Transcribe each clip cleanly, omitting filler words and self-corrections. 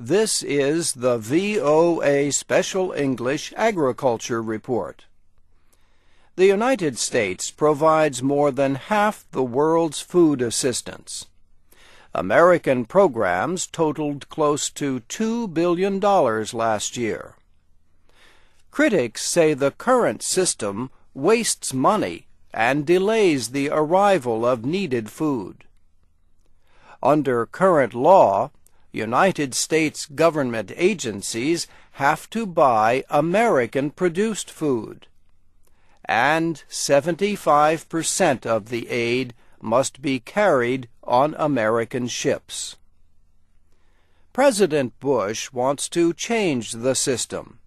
This is the VOA Special English Agriculture Report. The United States provides more than half the world's food assistance. American programs totaled close to $2 billion last year. Critics say the current system wastes money and delays the arrival of needed food. Under current law, United States government agencies have to buy American-produced food, and 75% of the aid must be carried on American ships. President Bush wants to change the system.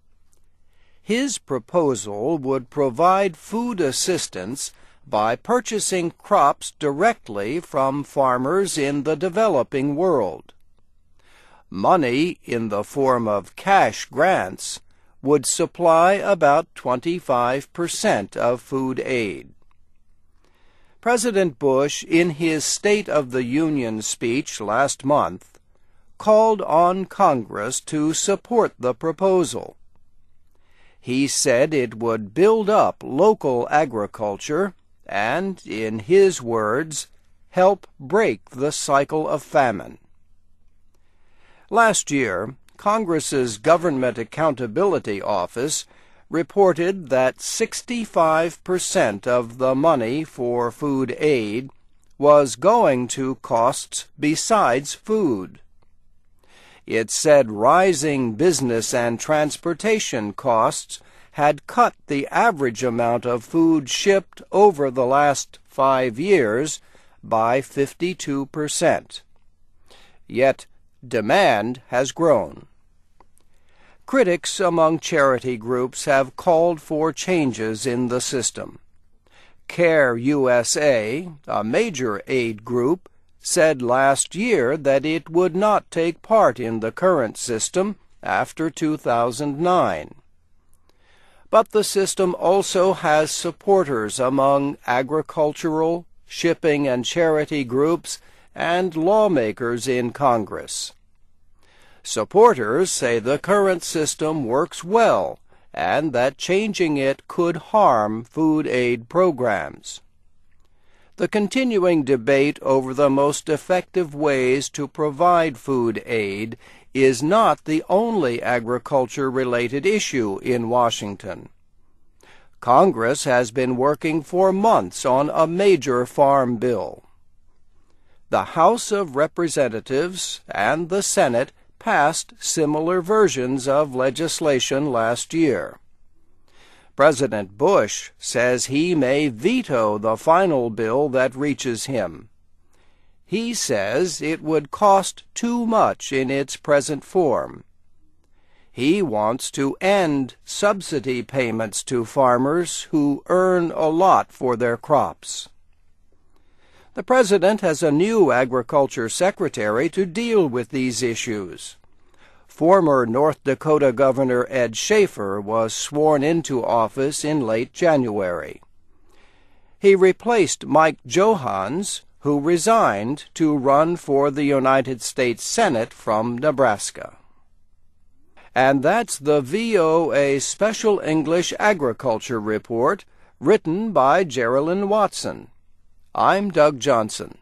His proposal would provide food assistance by purchasing crops directly from farmers in the developing world. Money in the form of cash grants would supply about 25% of food aid. President Bush, in his State of the Union speech last month, called on Congress to support the proposal. He said it would build up local agriculture and, in his words, help break the cycle of famine. Last year, Congress's Government Accountability Office reported that 65% of the money for food aid was going to costs besides food. It said rising business and transportation costs had cut the average amount of food shipped over the last 5 years by 52%. Yet, demand has grown. Critics among charity groups have called for changes in the system. CARE USA, a major aid group, said last year that it would not take part in the current system after 2009. But the system also has supporters among agricultural, shipping, and charity groups and lawmakers in Congress. Supporters say the current system works well and that changing it could harm food aid programs. The continuing debate over the most effective ways to provide food aid is not the only agriculture-related issue in Washington. Congress has been working for months on a major farm bill. The House of Representatives and the Senate passed similar versions of legislation last year. President Bush says he may veto the final bill that reaches him. He says it would cost too much in its present form. He wants to end subsidy payments to farmers who earn a lot for their crops. The President has a new Agriculture Secretary to deal with these issues. Former North Dakota Governor Ed Schaefer was sworn into office in late January. He replaced Mike Johans, who resigned to run for the United States Senate from Nebraska. And that's the VOA Special English Agriculture Report, written by Geraldine Watson. I'm Doug Johnson.